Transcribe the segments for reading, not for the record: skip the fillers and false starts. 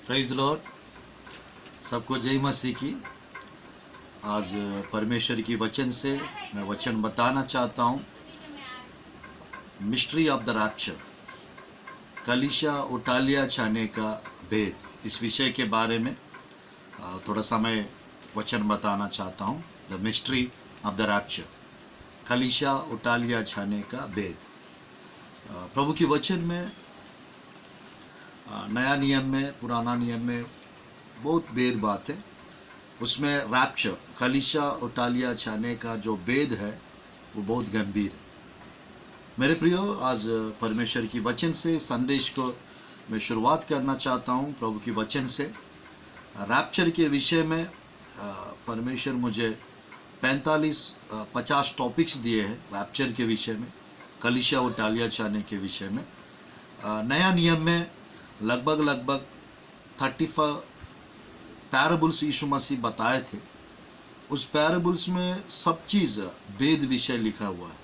Praise Lord, सबको जय मसीह की। आज परमेश्वर की वचन से मैं वचन बताना चाहता हूँ। मिस्ट्री ऑफ द रैप्चर, कलीसिया उठा लिया जाने का भेद, इस विषय के बारे में थोड़ा सा मैं वचन बताना चाहता हूँ। The mystery of the rapture, कलीसिया उठा लिया जाने का भेद। प्रभु की वचन में नया नियम में, पुराना नियम में बहुत भेद बात है। उसमें रैप्चर, कलीसिया उठा लिया जाने का जो भेद है वो बहुत गंभीर है। मेरे प्रियो, आज परमेश्वर की वचन से संदेश को मैं शुरुआत करना चाहता हूँ। प्रभु की वचन से रैप्चर के विषय में परमेश्वर मुझे 45-50 टॉपिक्स दिए हैं रैप्चर के विषय में, कलीसिया उठा लिया जाने के विषय में। नया नियम में लगभग 35 पैराबल्स यीशु मसीह बताए थे। उस पैराबल्स में सब चीज़ भेद विषय लिखा हुआ है।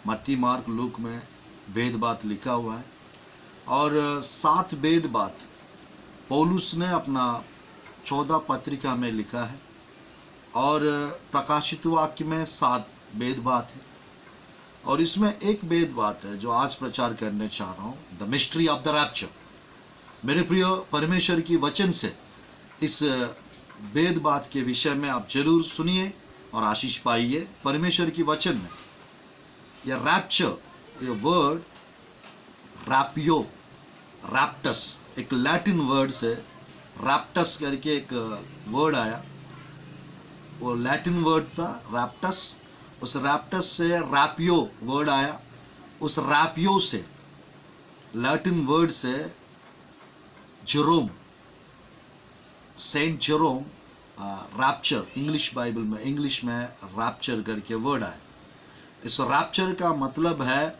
मत्ती, मार्क, लूक में भेद बात लिखा हुआ है। और 7 भेद बात पौलुस ने अपना 14 पत्रिका में लिखा है। और प्रकाशित वाक्य में 7 भेद बात है। और इसमें एक भेद बात है जो आज प्रचार करने चाह रहा हूँ, the mystery of the rapture. मेरे प्रियो, परमेश्वर की वचन से इस भेद बात के विषय में आप जरूर सुनिए और आशीष पाइए। परमेश्वर की वचन में यह रैप्चर, ये वर्ड रैपियो, रैप्टस, एक लैटिन वर्ड से रैप्टस करके एक वर्ड आया। वो लैटिन वर्ड था रैप्टस। उस रैप्टस से रैपियो वर्ड आया। उस रैपियो से, लैटिन वर्ड से Jerome, saint Jerome, rapture, English Bible में, इंग्लिश में रैप्चर करके वर्ड आया। इस रैप्चर का मतलब है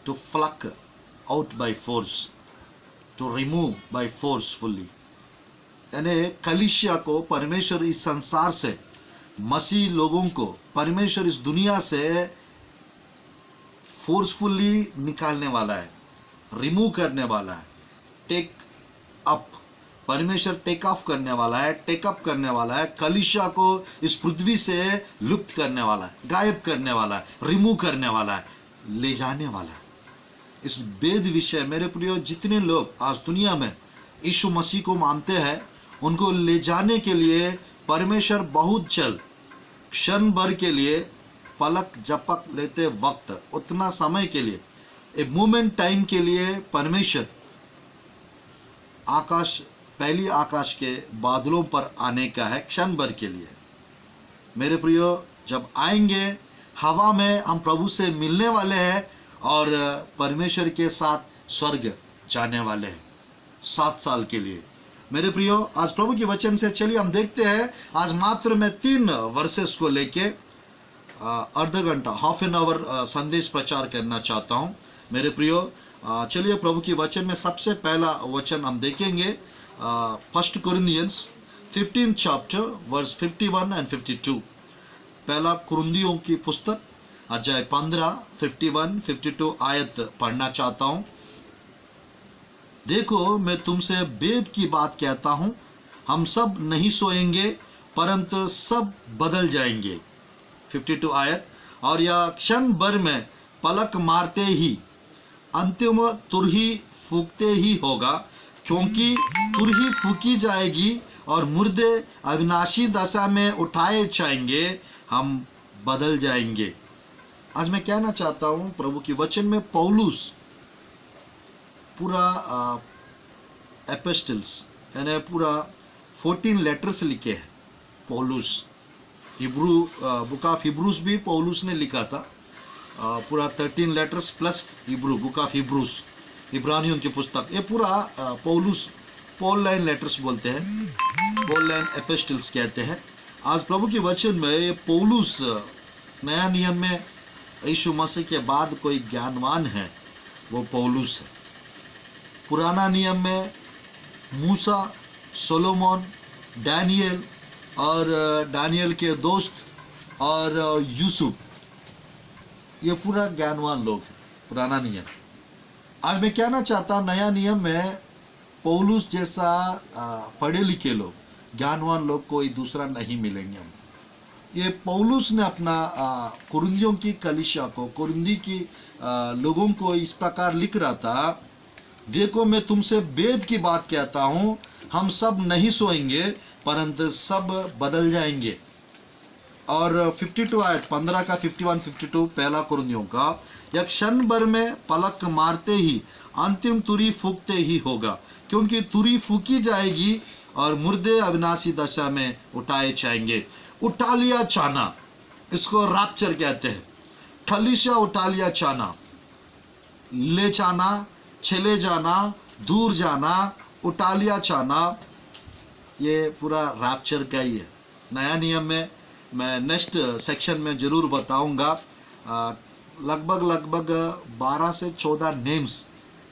to pluck out by force, to remove by forcefully. यानी कलीसिया को परमेश्वर इस संसार से, मसीह लोगों को परमेश्वर इस दुनिया से फोर्सफुली निकालने वाला है, रिमूव करने वाला है। टेक अप, परमेश्वर टेक ऑफ करने वाला है, टेकअप करने वाला है। कलीसिया को इस पृथ्वी से लुप्त करने वाला है, गायब करने वाला है, रिमूव करने वाला है, ले जाने वाला है। इस भेद विषय, मेरे प्रियो, जितने लोग आज दुनिया में यीशु मसीह को मानते हैं, उनको ले जाने के लिए परमेश्वर बहुत जल्द, क्षण भर के लिए, पलक झपक लेते वक्त, उतना समय के लिए, एक मोमेंट टाइम के लिए परमेश्वर आकाश, पहली आकाश के बादलों पर आने का है, क्षण भर के लिए। मेरे प्रियो, जब आएंगे हवा में, हम प्रभु से मिलने वाले हैं और परमेश्वर के साथ स्वर्ग जाने वाले हैं 7 साल के लिए। मेरे प्रियो, आज प्रभु के वचन से चलिए हम देखते हैं। आज मात्र मैं 3 वर्सेस को लेके आधा घंटा, हाफ एन आवर संदेश प्रचार करना चाहता हूं। मेरे प्रियो, चलिए प्रभु की वचन में सबसे पहला वचन हम देखेंगे, 1 कोरिन्थियंस 15 चैप्टर वर्स 51 एंड 52। पहला कुरिन्थियों की पुस्तक अध्याय 15, 51, 52 आयत पढ़ना चाहता हूं। देखो, मैं तुमसे भेद की बात कहता हूं, हम सब नहीं सोएंगे परंतु सब बदल जाएंगे। 52 आयत, और यह क्षण भर में पलक मारते ही अंतिम तुरही फूकते ही होगा, क्योंकि तुरही फूकी जाएगी और मुर्दे अविनाशी दशा में उठाए जाएंगे, हम बदल जाएंगे। आज मैं कहना चाहता हूं, प्रभु की वचन में पौलुस पूरा एपिस्टल्स, यानी पूरा 14 लेटर्स लिखे हैं। पौलुस, हिब्रू, बुक ऑफ हिब्रूस भी पौलुस ने लिखा था। पूरा 13 letters plus Hebrew, book of Hebrews, इब्रानियों की पुस्तक, ये पूरा पौलुस, पॉल लाइन लेटर्स बोलते हैं, पॉल लाइन एपिस्टल्स कहते हैं। आज प्रभु के वचन में ये पौलुस, नया नियम में यीशु मसीह के बाद कोई ज्ञानवान है वो पौलुस है। पुराना नियम में मूसा, सोलोमन, डैनियल और डैनियल के दोस्त और यूसुफ, ये पूरा ज्ञानवान लोग हैं, पुराना नियम। आज मैं कहना चाहता हूं, नया नियम में पौलुस जैसा पढ़े लिखे लोग, ज्ञानवान लोग कोई दूसरा नहीं मिलेंगे हम। ये पौलुस ने अपना कुरिन्थियों की कलीसिया को, कुरिन्थी की लोगों को इस प्रकार लिख रहा था, देखो मैं तुमसे वेद की बात कहता हूं, हम सब नहीं सोएंगे परंतु सब बदल जाएंगे। और 52 आयत 15 का 51 52 पहला कुरिन्थियों का, एक क्षण भर में पलक मारते ही अंतिम तुरी फूकते ही होगा, क्योंकि तुरी फूकी जाएगी और मुर्दे अविनाशी दशा में उठाए जाएंगे। उठा लिया जाना, इसको रैप्चर कहते हैं। कलीसिया उठा लिया जाना, ले जाना, चले जाना, दूर जाना, उठा लिया जाना, ये पूरा रैप्चर का ही है। नया नियम में मैं नेक्स्ट सेक्शन में जरूर बताऊंगा। लगभग 12 से 14 नेम्स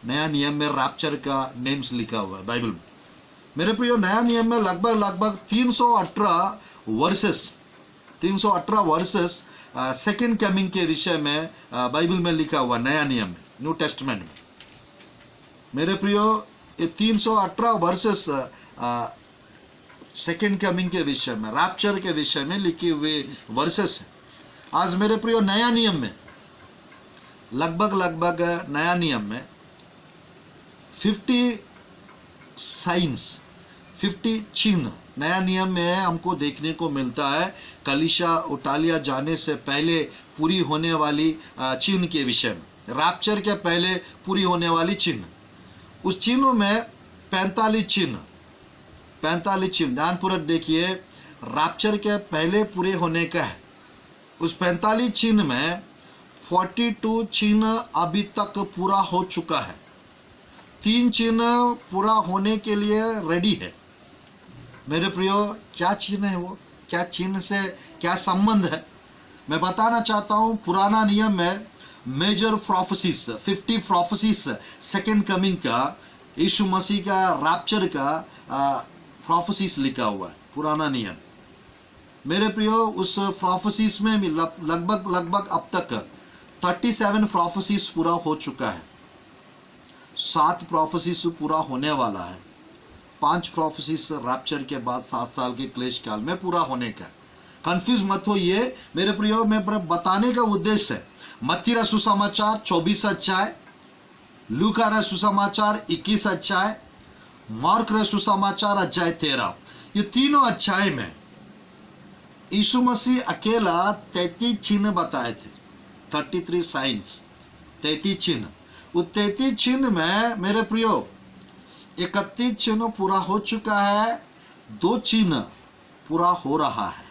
नया नियम में रैप्चर का नेम्स लिखा हुआ है बाइबल में। मेरे प्रियो, नया नियम में लगभग 318 वर्सेस सेकंड कमिंग के विषय में बाइबल में लिखा हुआ, नया नियम में, न्यू टेस्टमेंट में। मेरे प्रियो, ये 318 वर्सेस सेकंड कमिंग के विषय में, रैप्चर के विषय में लिखे हुए वर्सेस है। आज मेरे प्रियो, नया नियम में लगभग नया नियम में 50 साइंस, 50 चिन्ह नया नियम में हमको देखने को मिलता है। कलीसिया उठा लिया जाने से पहले पूरी होने वाली चिन्ह के विषय में, रैप्चर के पहले पूरी होने वाली चिन्ह। उस चिन्हों में 45 चिन्ह, ध्यानपूर्वक देखिए, रैप्चर के पहले पूरे होने का है। उस 45 चिन्ह में 42 चिन्ह अभी तक पूरा हो चुका है। 3 चिन्ह पूरा होने के लिए रेडी है। मेरे प्रियो, क्या चिन्ह है वो? क्या चिन्ह से क्या संबंध है? मैं बताना चाहता हूं, पुराना नियम में major prophecies, 50 prophecies second coming का, यीशु मसीह का रैप्चर का प्रोफेसीज लिखा हुआ है, पुराना नियम। मेरे प्रियो, उस प्रोफेसीज में भी लगभग अब तक 37 प्रोफेसीज पूरा हो चुका है। 7 प्रोफेसीज पूरा होने वाला है। 5 प्रोफेसीज रैप्चर के बाद 7 साल के क्लेश काल में पूरा होने का। कंफ्यूज मत होइए मेरे प्रियो, मैं बताने का उद्देश्य है, मत्ती का सुसमाचार 24 अध्याय, लूका का सुसमाचार 21 अध्याय, मार्क का सुसमाचार अध्याय 13, ये तीनों अध्याय में यीशु मसीह अकेला 33 चिन्ह बताए थे। 33 साइंस, 33 चिन्ह। वो 33 चिन्ह में मेरे प्रियो 31 चिन्ह पूरा हो चुका है, 2 चिन्ह पूरा हो रहा है।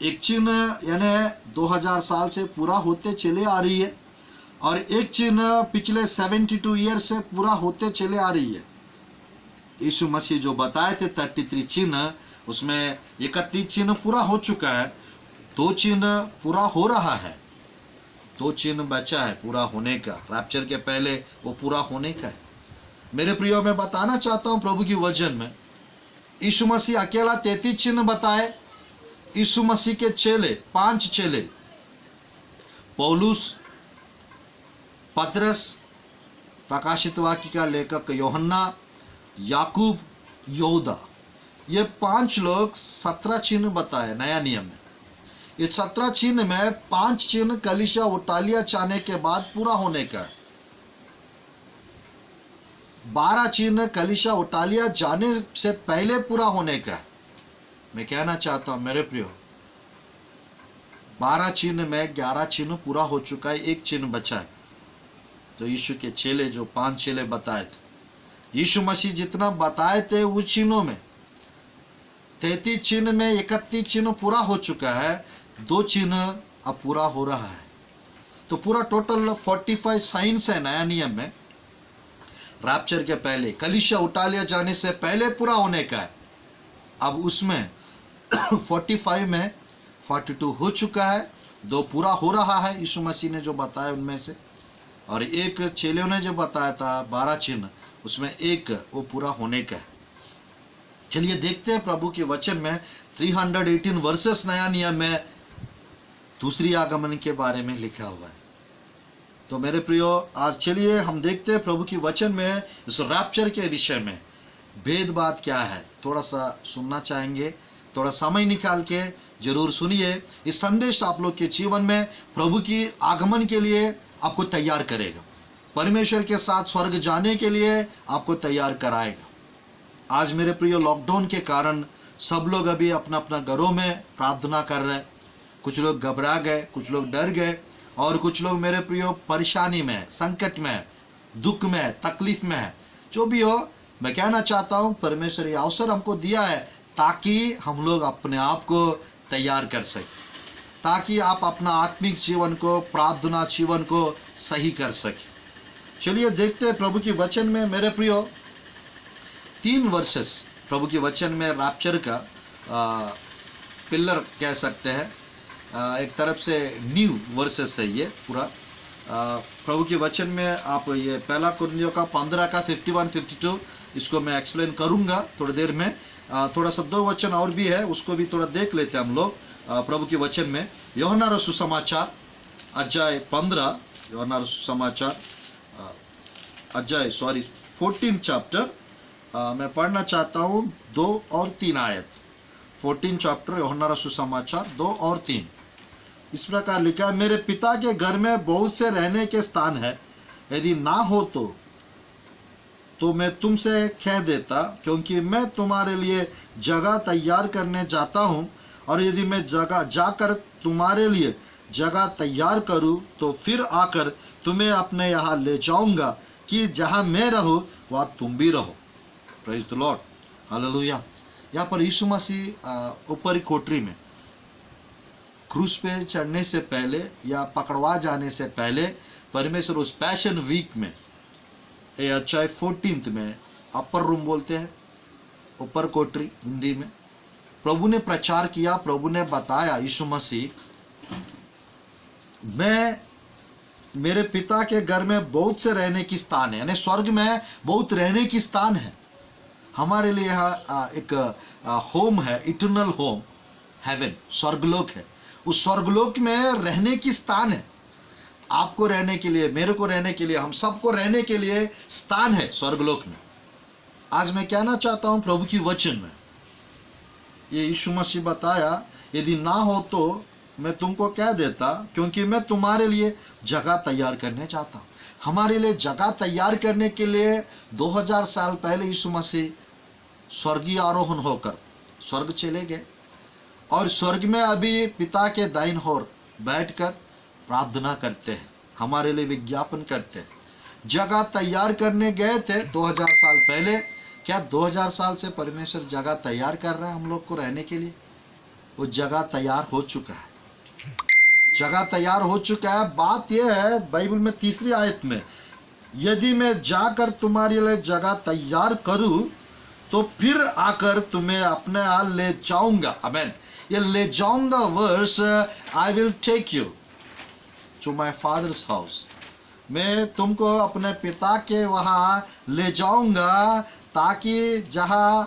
एक चिन्ह यानी 2000 साल से पूरा होते चले आ रही है, और एक चिन्ह पिछले 72 ईयर से पूरा होते चले आ रही है। यीशु मसीह जो बताए थे 33 चिन्ह, उसमें 31 चिन्ह पूरा हो चुका है, 2 चिन्ह पूरा हो रहा है, 2 चिन्ह बचा है पूरा होने का। रैप्चर के पहले वो पूरा होने का है। मेरे प्रियो, मैं बताना चाहता हूं, प्रभु की वचन में यीशु मसीह अकेला 33 चिन्ह बताए। यीशु मसीह के चेले, 5 चेले, पौलुस, पतरस, प्रकाशित वाक्य का लेखक यूहन्ना, याकूब, यहूदा, ये 5 लोग 17 चिन्ह बताए नया नियम में। ये 17 चिन्ह में 5 चिन्ह कलीसिया उठा लिया जाने के बाद पूरा होने का है। 12 चिन्ह कलीसिया उठा लिया जाने से पहले पूरा होने का है। मैं कहना चाहता हूं मेरे प्रियो, 12 चिन्ह में 11 चिन्ह पूरा हो चुका है, 1 चिन्ह बचा है। तो यीशु के चेले जो 5 चेले बताए थे, यीशु मसीह जितना बताए थे उस चिन्हों में 33 चिन्ह में 31 चिन्ह पूरा हो चुका है, 2 चिन्ह अब पूरा हो रहा है। तो पूरा टोटल 45 साइंस है नया नियम में, रैप्चर के पहले, कलीसिया उठा लिया जाने से पहले पूरा होने का है। अब उसमें 45 में 42 हो चुका है, 2 पूरा हो रहा है यीशु मसीह ने जो बताया उनमें से, और 1 चेलों ने जो बताया था 12 चिन्ह, उसमें 1 वो पूरा होने का है। चलिए देखते हैं प्रभु के वचन में 318 वर्सेस नया नियम में दूसरी आगमन के बारे में लिखा हुआ है। तो मेरे प्रियो, आज चलिए हम देखते हैं प्रभु की वचन में इस रैप्चर के विषय में भेद बात क्या है। थोड़ा सा सुनना चाहेंगे, थोड़ा समय निकाल के जरूर सुनिए। इस संदेश आप लोग के जीवन में प्रभु की आगमन के लिए आपको तैयार करेगा, परमेश्वर के साथ स्वर्ग जाने के लिए आपको तैयार कराएगा। आज मेरे प्रियो, लॉकडाउन के कारण सब लोग अभी अपना अपना घरों में प्रार्थना कर रहे हैं। कुछ लोग घबरा गए, कुछ लोग डर गए, और कुछ लोग मेरे प्रियो परेशानी में, संकट में, दुख में, तकलीफ में है। जो भी हो, मैं कहना चाहता हूं परमेश्वर ये अवसर हमको दिया है ताकि हम लोग अपने आप को तैयार कर सके, ताकि आप अपना आत्मिक जीवन को, प्रार्थना जीवन को सही कर सके। चलिए देखते हैं प्रभु की वचन में मेरे प्रियो 3 वर्सेस प्रभु की वचन में रैप्चर का पिलर कह सकते हैं। एक तरफ से न्यू वर्सेस है ये पूरा। प्रभु के वचन में आप ये 1 कुरिन्थियों का 15 का 51 52 इसको मैं एक्सप्लेन करूंगा थोड़ी देर में। थोड़ा सा 2 वचन और भी है, उसको भी थोड़ा देख लेते हैं हम लोग प्रभु के वचन में। यूहन्ना सुसमाचार अध्याय 15, यूहन्ना सुसमाचार अध्याय 14 चैप्टर मैं पढ़ना चाहता हूँ 2 और 3 आयत। 14 चैप्टर यूहन्ना सुसमाचार 2 और 3 इस प्रकार लिखा है, मेरे पिता के घर में बहुत से रहने के स्थान है, यदि ना हो तो मैं तुमसे कह देता, क्योंकि मैं तुम्हारे लिए जगह तैयार करने जाता हूँ। और यदि मैं जगह जाकर तुम्हारे लिए जगह तैयार करूँ तो फिर आकर तुम्हें अपने यहाँ ले जाऊंगा, कि जहाँ मैं रहूँ वहाँ तुम भी रहो। Praise the Lord, hallelujah. यहाँ पर यीशु मसीह ऊपरी कोठरी में क्रूस पे चढ़ने से पहले या पकड़वा जाने से पहले परमेश्वर उस पैशन वीक में, ये अध्याय 14 में, अपर रूम बोलते हैं, ऊपर कोठरी हिंदी में, प्रभु ने प्रचार किया। प्रभु ने बताया, यीशु मसीह, मैं, मेरे पिता के घर में बहुत से रहने की स्थान है, यानी स्वर्ग में बहुत रहने की स्थान है। हमारे लिए यहाँ एक होम है, इटर्नल होम, हेवन, स्वर्गलोक है। उस स्वर्गलोक में रहने की स्थान है। आपको रहने के लिए, मेरे को रहने के लिए, हम सबको रहने के लिए स्थान है स्वर्गलोक में। आज मैं कहना चाहता हूं प्रभु की वचन में, ये यीशु मसीह बताया, यदि ना हो तो मैं तुमको कह देता, क्योंकि मैं तुम्हारे लिए जगह तैयार करने चाहता हूं। हमारे लिए जगह तैयार करने के लिए 2000 साल पहले यीशु मसीह स्वर्गीय आरोहण होकर स्वर्ग चले गए, और स्वर्ग में अभी पिता के दाहिने ओर बैठकर प्रार्थना करते हैं, हमारे लिए विज्ञापन करते हैं। जगह तैयार करने गए थे 2000 साल पहले। क्या 2000 साल से परमेश्वर जगह तैयार कर रहा है हम लोग को रहने के लिए? वो जगह तैयार हो चुका है, जगह तैयार हो चुका है। बात यह है, बाइबल में 3री आयत में, यदि मैं जाकर तुम्हारे लिए जगह तैयार करूं तो फिर आकर तुम्हें अपने यहाँ ले जाऊंगा। आमेन। ये ले जाऊंगा verse, I will take you to my father's house. मैं तुमको अपने पिता के वहां ले जाऊंगा, ताकि जहां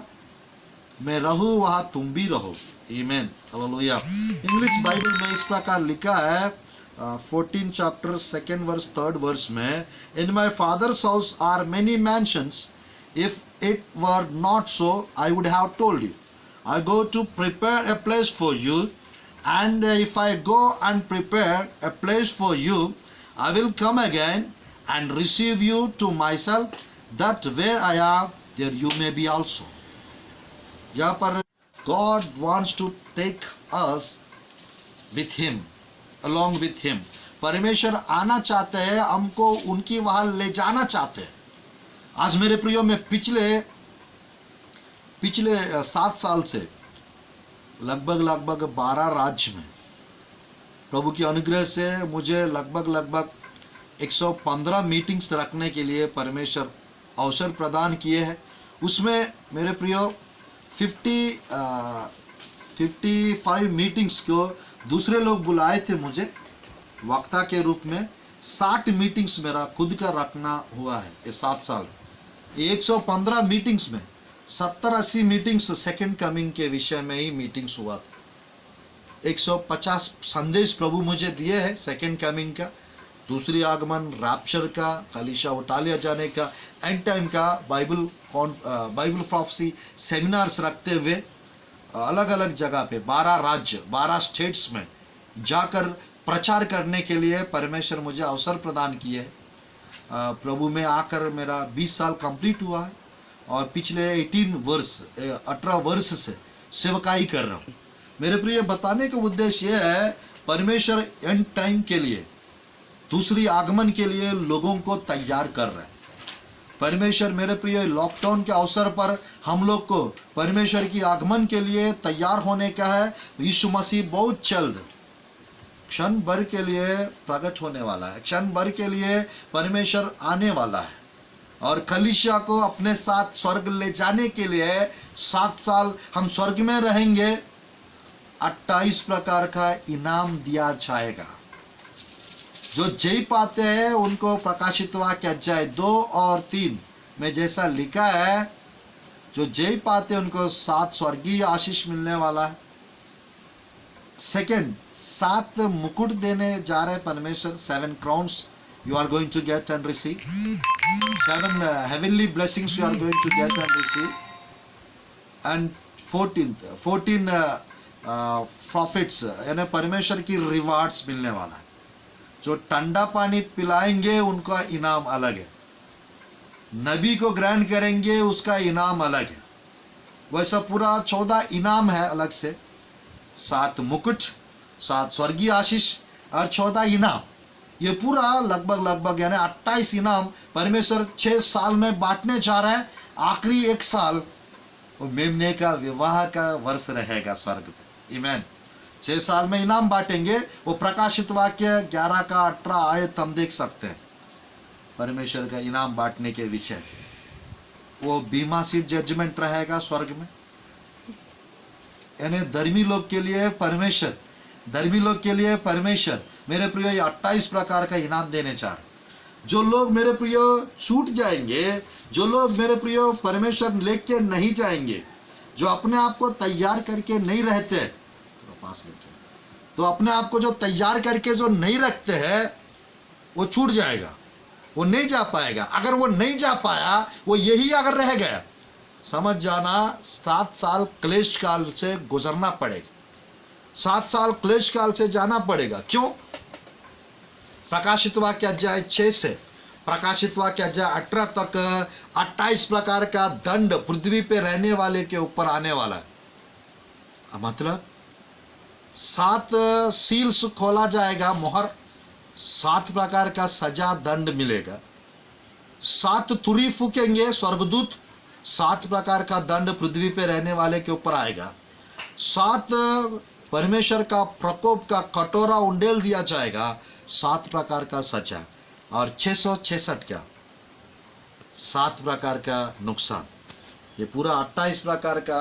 मैं रहूं वहां तुम भी रहो। आमीन, हालेलुया। इंग्लिश बाइबल में इस प्रकार लिखा है, 14 chapter 2nd verse 3rd verse में, in my father's house are many mansions, if it were not so, I would have told you. I go to prepare a place for you, and if I go and prepare a place for you, I will come again and receive you to myself, that where I am, there you may be also. यहाँ पर God wants to take us with Him, along with Him. परमेश्वर आना चाहते हैं, हमको उनकी वहां ले जाना चाहते हैं। आज मेरे प्रियो में पिछले 7 साल से लगभग 12 राज्य में प्रभु की अनुग्रह से मुझे लगभग 115 मीटिंग्स रखने के लिए परमेश्वर अवसर प्रदान किए हैं। उसमें मेरे प्रियो 55 मीटिंग्स को दूसरे लोग बुलाए थे मुझे वक्ता के रूप में। 60 मीटिंग्स मेरा खुद का रखना हुआ है ये 7 साल। 115 मीटिंग्स में 70-80 मीटिंग्स सेकंड कमिंग के विषय में ही मीटिंग्स हुआ था। 150 संदेश प्रभु मुझे दिए हैं सेकंड कमिंग का, दूसरी आगमन, रैप्चर का, कलीसिया उठा लिया जाने का, एंड टाइम का बाइबल प्रोफेसी सेमिनार्स रखते हुए अलग अलग जगह पे 12 राज्य 12 स्टेट्स में जाकर प्रचार करने के लिए परमेश्वर मुझे अवसर प्रदान किए। प्रभु में आकर मेरा 20 साल कंप्लीट हुआ है और पिछले 18 वर्ष से सेवकाई कर रहा हूँ। मेरे प्रिय, बताने का उद्देश्य यह है, परमेश्वर एंड टाइम के लिए, दूसरी आगमन के लिए लोगों को तैयार कर रहा है। परमेश्वर मेरे प्रिय, लॉकडाउन के अवसर पर हम लोग को परमेश्वर की आगमन के लिए तैयार होने का है। यीशु मसीह बहुत जल्द क्षण भर के लिए प्रकट होने वाला है, क्षण भर के लिए परमेश्वर आने वाला है और कलीसिया को अपने साथ स्वर्ग ले जाने के लिए 7 साल हम स्वर्ग में रहेंगे। 28 प्रकार का इनाम दिया जाएगा। जो जय पाते हैं उनको प्रकाशित वाक्य अध्याय 2 और 3 में जैसा लिखा है, जो जय पाते हैं उनको 7 स्वर्गीय आशीष मिलने वाला है। सेकेंड, 7 मुकुट देने जा रहे परमेश्वर। 7 crowns you are going to get and receive. 7 heavenly blessings you are going to get and receive. And 14 prophets यानी परमेश्वर की रिवार्ड्स मिलने वाला है। जो ठंडा पानी पिलाएंगे उनका इनाम अलग है, नबी को ग्रैंड करेंगे उसका इनाम अलग है। वैसा पूरा 14 इनाम है अलग से। 7 मुकुट, 7 स्वर्गीय आशीष और 14 इनाम, ये पूरा लगभग यानी 28 इनाम परमेश्वर 6 साल में बांटने जा रहा है। आखिरी 1 साल वो मेमने का विवाह का वर्ष रहेगा स्वर्ग में। आमीन। 6 साल में इनाम बांटेंगे। वो प्रकाशित वाक्य 11 का 18 आयत हम देख सकते हैं परमेश्वर का इनाम बांटने के विषय। वो बीमा सीट जजमेंट रहेगा स्वर्ग में, यानी धर्मी लोग के लिए परमेश्वर, धर्मी लोग के लिए परमेश्वर मेरे प्रिय 28 प्रकार का इनाम देने चाह रहे। जो लोग मेरे प्रिय छूट जाएंगे, जो लोग मेरे प्रिय परमेश्वर लेके नहीं जाएंगे, जो अपने आप को तैयार करके नहीं रहते, तो अपने आप को जो तैयार करके जो नहीं रखते हैं वो छूट जाएगा, वो नहीं जा पाएगा। अगर वो नहीं जा पाया, वो यही अगर रह गया, समझ जाना 7 साल क्लेश काल से गुजरना पड़ेगा। 7 साल क्लेश काल से जाना पड़ेगा। क्यों? प्रकाशित वाक्य अध्याय 6 से प्रकाशित वाक्य अध्याय 18 तक 28 प्रकार का दंड पृथ्वी पे रहने वाले के ऊपर आने वाला है। मतलब 7 सील्स खोला जाएगा, मोहर, 7 प्रकार का सजा दंड मिलेगा। 7 तुरी फूकेंगे स्वर्गदूत, 7 प्रकार का दंड पृथ्वी पे रहने वाले के ऊपर आएगा। 7 परमेश्वर का प्रकोप का कटोरा उंडेल दिया जाएगा, 7 प्रकार का सजा। और 666 का 7 प्रकार का नुकसान। ये पूरा 28 प्रकार का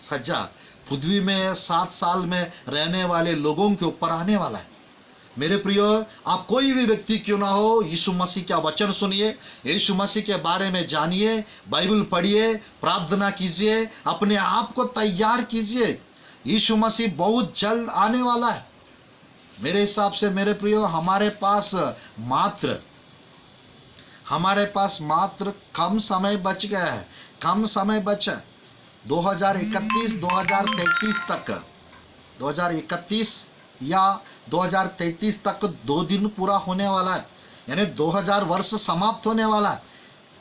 सजा पृथ्वी में 7 साल में रहने वाले लोगों के ऊपर आने वाला है। मेरे प्रियो, आप कोई भी व्यक्ति क्यों ना हो, यीशु मसीह का वचन सुनिए, यीशु मसीह के बारे में जानिए, बाइबल पढ़िए, प्रार्थना कीजिए, अपने आप को तैयार कीजिए। यीशु मसीह बहुत जल्द आने वाला है। मेरे हिसाब से मेरे प्रियो, हमारे पास मात्र कम समय बच गया है, कम समय बचा। 2031 2033 तक, 2031 या 2033 तक 2 दिन पूरा होने वाला है, यानी 2000 वर्ष समाप्त होने वाला है।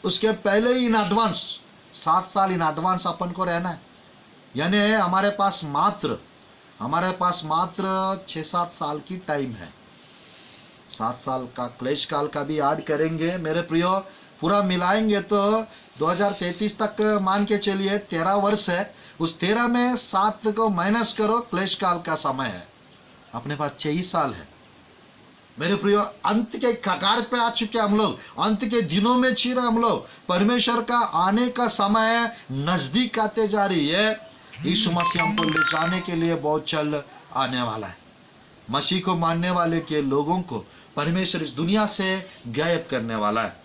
उसके पहले ही इन एडवांस 7 साल इन एडवांस अपन को रहना है। यानी हमारे पास मात्र 6-7 साल की टाइम है। 7 साल का क्लेश काल का भी ऐड करेंगे मेरे प्रियो, पूरा मिलाएंगे तो 2033 तक मान के चलिए 13 वर्ष है। उस 13 में 7 को माइनस करो, क्लेश काल का समय है, अपने पास 6 ही साल है। मेरे प्रियो, अंत के कगार पे आ चुके हम लोग, अंत के दिनों में जी रहे हम लोग। परमेश्वर का आने का समय नजदीक आते जा रही है। यीशु मसीह हमको ले जाने के लिए बहुत जल्द आने वाला है। मसीह को मानने वाले के लोगों को परमेश्वर इस दुनिया से गायब करने वाला है।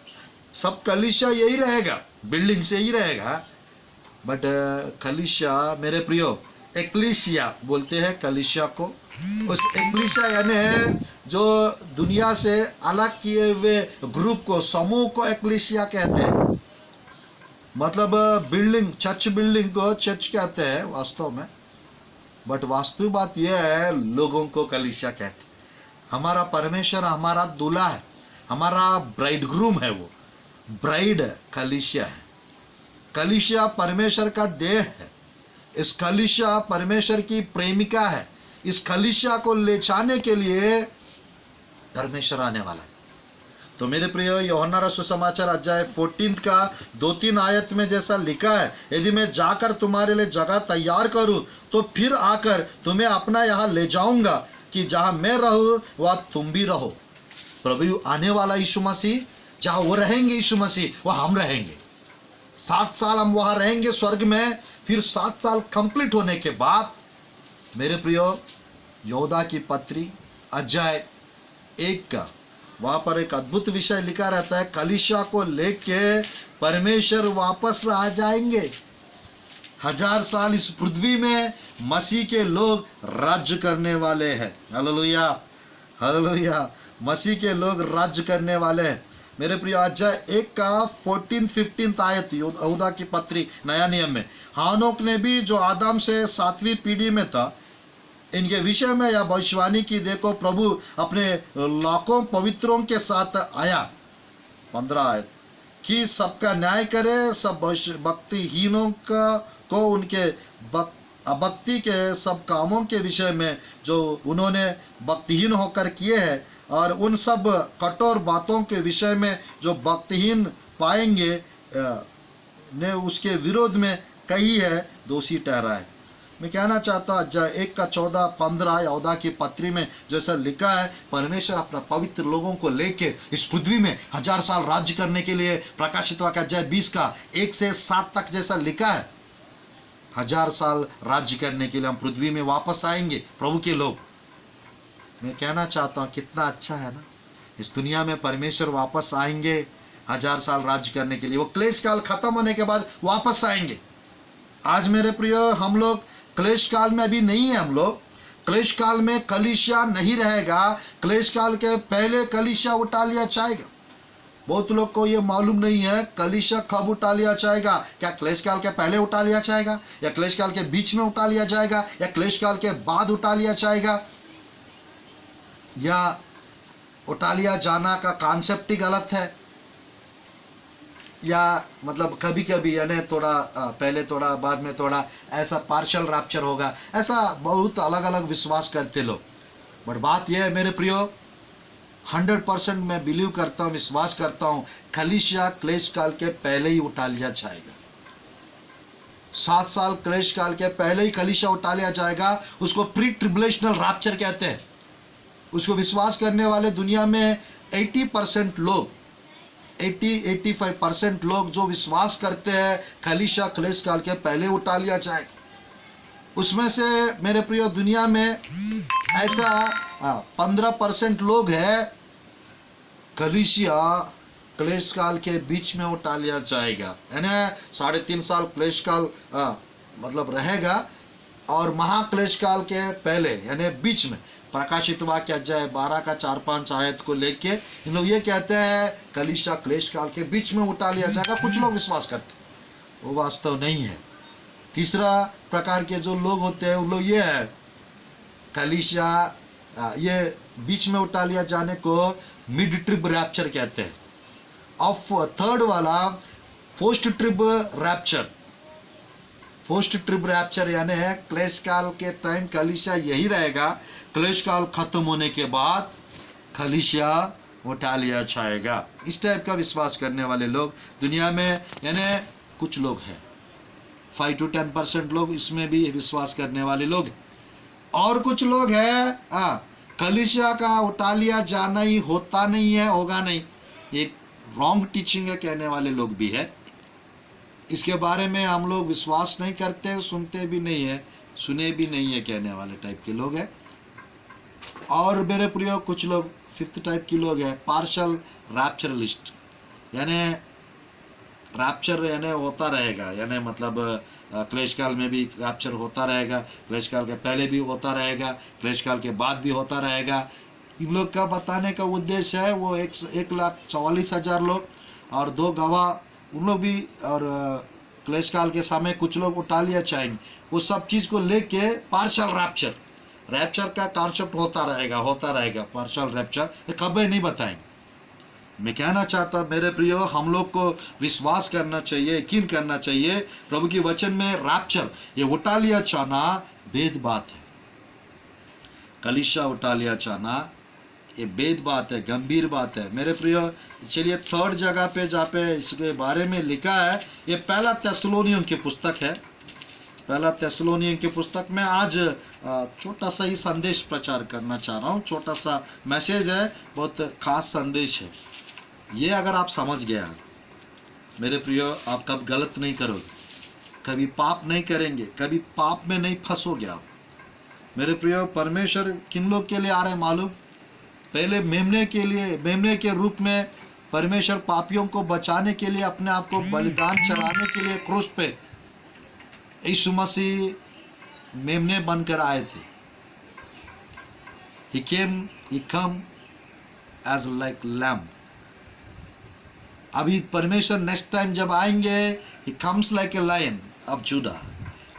सब कलीसिया यही रहेगा, बिल्डिंग से ही रहेगा, बट कलीसिया मेरे प्रियो एक्लीसिया बोलते हैं कलीसिया को। उस एक्लीसिया यानी जो दुनिया से अलग किए हुए ग्रुप को, समूह को एक्लीसिया कहते हैं। मतलब बिल्डिंग, चर्च बिल्डिंग को चर्च कहते हैं वास्तव में, बट वास्तविक बात यह है लोगों को कलीसिया कहते हैं। हमारा परमेश्वर हमारा दूल्हा है, हमारा ब्राइड ग्रूम है, वो ब्राइड कलीसिया है। कलीसिया परमेश्वर का देह है। इस कलीसिया परमेश्वर की प्रेमिका है। इस कलीसिया को ले जाने के लिए परमेश्वर आने वाला है। तो मेरे प्रिय, यूहन्ना रसूल सुसमाचार अध्याय 14 का 2-3 आयत में जैसा लिखा है, यदि मैं जाकर तुम्हारे लिए जगह तैयार करूं तो फिर आकर तुम्हें अपना यहाँ ले जाऊंगा कि जहां मैं रहूं वह तुम भी रहो। प्रभु आने वाला यीशु मसीह, जहां वो रहेंगे यीशु मसीह, वह हम रहेंगे। 7 साल हम वहां रहेंगे स्वर्ग में। फिर 7 साल कंप्लीट होने के बाद मेरे प्रियो, योदा की पत्री अध्याय 1 का वहां पर एक अद्भुत विषय लिखा रहता है। कलीसिया को लेके परमेश्वर वापस आ जाएंगे। 1000 साल इस पृथ्वी में मसीह के लोग राज्य करने वाले हैं। Hallelujah, hallelujah. मसीह के लोग राज्य करने वाले हैं। मेरे प्रिय, अध्याय 1 का 14-15 आयत यहूदा की पत्री नया नियम में, हानोक ने भी जो आदम से 7वीं पीढ़ी में था, इनके विषय में यह भविष्यवाणी की, देखो प्रभु अपने लाखों पवित्रों के साथ आया। 15 आयत, कि सबका न्याय करे, सब भक्तिहीनों को उनके अभक्ति के सब कामों के विषय में जो उन्होंने भक्तिहीन होकर किए हैं, और उन सब कठोर बातों के विषय में जो भक्तिहीन पाएंगे ने उसके विरोध में कही है, दोषी ठहराए। मैं कहना चाहता हूँ अध्याय 1 का 14-15 यहूदा की पत्री में जैसा लिखा है, परमेश्वर अपना पवित्र लोगों को लेके इस पृथ्वी में 1000 साल राज्य करने के लिए, प्रकाशित वाक्य अध्याय 20 का 1 से 7 तक जैसा लिखा है, 1000 साल राज्य करने के लिए हम पृथ्वी में वापस आएंगे प्रभु के लोग। मैं कहना चाहता हूँ कितना अच्छा है ना, इस दुनिया में परमेश्वर वापस आएंगे 1000 साल राज्य करने के लिए। वो क्लेश काल खत्म होने के बाद वापस आएंगे। आज मेरे प्रिय, हम लोग क्लेश काल में अभी नहीं है। हम लोग क्लेश काल में कलीसिया नहीं रहेगा। क्लेश काल के पहले कलीसिया उठा लिया जाएगा। बहुत लोग को ये मालूम नहीं है कलीसिया कब उठा लिया जाएगा। क्या क्लेश काल के पहले उठा लिया जाएगा, या क्लेश काल के बीच में उठा लिया जाएगा, या क्लेश काल के बाद उठा लिया जाएगा, या उठा लिया जाना का कॉन्सेप्ट ही गलत है, या मतलब कभी कभी यानी थोड़ा पहले थोड़ा बाद में थोड़ा, ऐसा पार्शियल रैप्चर होगा, ऐसा बहुत अलग अलग विश्वास करते लोग। बट बात यह है मेरे प्रियो, 100% मैं बिलीव करता हूँ, विश्वास करता हूँ, कलीसिया क्लेश काल के पहले ही उठा लिया जाएगा। 7 साल क्लेश काल के पहले ही कलीसिया उठा लिया जाएगा। उसको प्री ट्रिबुलेशनल रैप्चर कहते हैं। उसको विश्वास करने वाले दुनिया में 80% लोग, 80-85% लोग जो विश्वास करते हैं कलीसिया क्लेश काल के पहले उठा लिया जाएगा। उसमें से मेरे प्रिय दुनिया में ऐसा 15% लोग हैं कलीसिया क्लेश काल के बीच में उठा लिया जाएगा, यानी 3.5 साल क्लेश काल मतलब रहेगा, और महाक्लेश काल के पहले यानी बीच में, प्रकाशित वाक्य अध्याय 12 का 4-5 आयत को लेके इन लोग ये कहते हैं कलीसिया क्लेश काल के बीच में उठा लिया जाएगा। कुछ लोग विश्वास करते हैं, वो वास्तव नहीं है। तीसरा प्रकार के जो लोग होते हैं, उन लोग ये है कलीसिया ये बीच में उठा लिया जाने को मिड ट्रिब रैप्चर कहते हैं। और थर्ड वाला पोस्ट ट्रिब रैप्चर। पोस्ट ट्रिब रैप्चर यानी है क्लेश काल के टाइम कलीसिया यही रहेगा, क्लेश काल खत्म होने के बाद कलीसिया उठा लिया जाएगा। इस टाइप का विश्वास करने वाले लोग दुनिया में यानी कुछ लोग हैं, 5-10% लोग इसमें भी विश्वास करने वाले लोग। और कुछ लोग हैं कलीसिया का उठा लिया जाना ही होता नहीं है, होगा नहीं, एक रॉन्ग टीचिंग है कहने वाले लोग भी है। इसके बारे में हम लोग विश्वास नहीं करते, सुनते भी नहीं है, सुने भी नहीं है कहने वाले टाइप के लोग हैं। और मेरे प्रियो कुछ लोग 5th टाइप के लोग हैं, पार्शियल रैप्चरलिस्ट, यानी रैप्चर यानी होता रहेगा, यानी मतलब क्लेश काल में भी रैप्चर होता रहेगा, क्लेश काल के पहले भी होता रहेगा, क्लेश काल के बाद भी होता रहेगा। इन लोग का बताने का उद्देश्य है वो 1,44,000 लोग और 2 गवाह उन लोग भी, और क्लेश काल के समय कुछ लोग उठा लिया चाहेंगे, वो सब चीज को लेके पार्शल रैप्चर, रैप्चर का कॉन्सेप्ट होता रहेगा पार्शल रैप्चर, ये कभी नहीं बताएंगे। मैं कहना चाहता मेरे प्रियो, हम लोग को विश्वास करना चाहिए, यकीन करना चाहिए प्रभु की वचन में रैप्चर, ये उठा लिया जाना भेद बात है। कलीसिया उठा लिया जाना ये भेद बात है, गंभीर बात है मेरे प्रियो। चलिए 3rd जगह पे जहाँ पे इसके बारे में लिखा है, ये पहला थिस्सलुनीकियों की पुस्तक है। पहला थिस्सलुनीकियों की पुस्तक में आज छोटा सा ही संदेश प्रचार करना चाह रहा हूँ। छोटा सा मैसेज है, बहुत खास संदेश है। ये अगर आप समझ गया मेरे प्रियो, आप कब गलत नहीं करोगे, कभी पाप नहीं करेंगे, कभी पाप में नहीं फंसोगे आप मेरे प्रियो। परमेश्वर किन लोग के लिए आ रहे हैं मालूम? पहले मेमने के लिए, मेमने के रूप में परमेश्वर पापियों को बचाने के लिए अपने आप को बलिदान चढ़ाने के लिए क्रूस पे यीशु मसीह मेमने बनकर आए थे। he come as like lamb। अभी परमेश्वर नेक्स्ट टाइम जब आएंगे, he comes like a lion of Judah,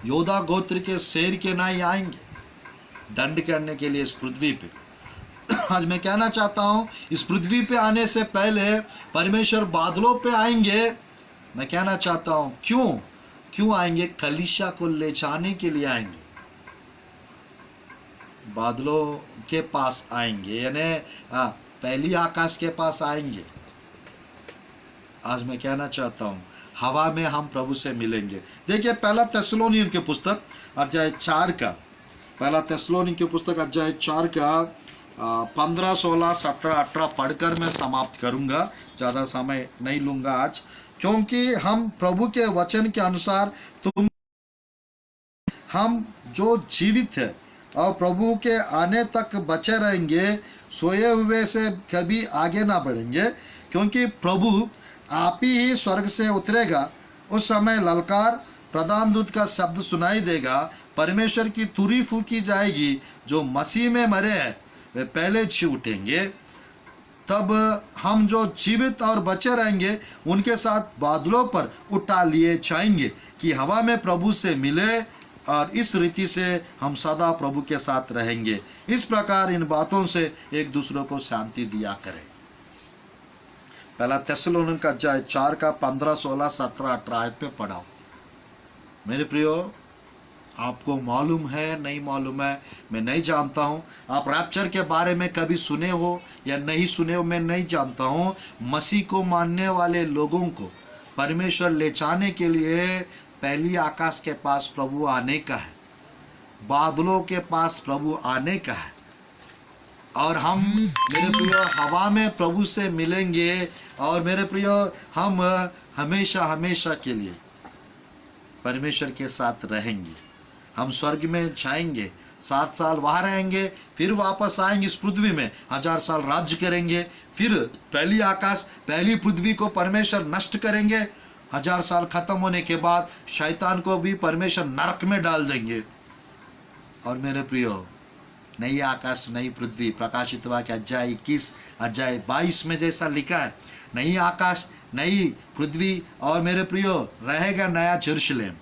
Yoda गोत्र के शेर के नाई आएंगे दंड करने के लिए इस पृथ्वी पे। आज मैं कहना चाहता हूं, इस पृथ्वी पे आने से पहले परमेश्वर बादलों पे आएंगे। मैं कहना चाहता हूं क्यों आएंगे? कलीसिया को ले जाने के लिए आएंगे, बादलों के पास आएंगे, यानी पहली आकाश के पास आएंगे। आज मैं कहना चाहता हूं, हवा में हम प्रभु से मिलेंगे। देखिए पहला थिस्सलुनीकियों की पुस्तक अध्याय 4 का, पहला थिस्सलुनीकियों की पुस्तक अध्याय 4 का 15, 16, 17, 18 पढ़कर मैं समाप्त करूंगा। ज्यादा समय नहीं लूंगा आज, क्योंकि हम प्रभु के वचन के अनुसार हम जो जीवित है और प्रभु के आने तक बचे रहेंगे, सोए हुए से कभी आगे ना बढ़ेंगे, क्योंकि प्रभु आप ही स्वर्ग से उतरेगा। उस समय ललकार, प्रधान दूत का शब्द सुनाई देगा, परमेश्वर की तुरी फूकी जाएगी। जो मसीह में मरे हैं वे पहले जी उठेंगे। तब हम जो जीवित और बचे रहेंगे उनके साथ बादलों पर उठा लिए जाएंगे कि हवा में प्रभु से मिले, और इस रीति से हम सदा प्रभु के साथ रहेंगे। इस प्रकार इन बातों से एक दूसरे को शांति दिया करें। पहला थिस्सलुनीकियों का अध्याय 4 का 15, 16, 17, 18 आयत पे पढ़ाओ। मेरे प्रियो, आपको मालूम है नहीं मालूम है मैं नहीं जानता हूँ, आप रैप्चर के बारे में कभी सुने हो या नहीं सुने हो मैं नहीं जानता हूँ। मसीह को मानने वाले लोगों को परमेश्वर ले जाने के लिए पहली आकाश के पास प्रभु आने का है, बादलों के पास प्रभु आने का है, और हम मेरे प्रियो हवा में प्रभु से मिलेंगे। और मेरे प्रियो, हम हमेशा हमेशा के लिए परमेश्वर के साथ रहेंगे। हम स्वर्ग में जाएंगे, 7 साल वहां रहेंगे, फिर वापस आएंगे इस पृथ्वी में, 1000 साल राज्य करेंगे। फिर पहली आकाश, पहली पृथ्वी को परमेश्वर नष्ट करेंगे। 1000 साल खत्म होने के बाद शैतान को भी परमेश्वर नरक में डाल देंगे। और मेरे प्रियो, नई आकाश नई पृथ्वी, प्रकाशित वाक्य अध्याय 21, अध्याय 22 में जैसा लिखा है, नई आकाश नई पृथ्वी, और मेरे प्रियो रहेगा नया जेरूशलेम,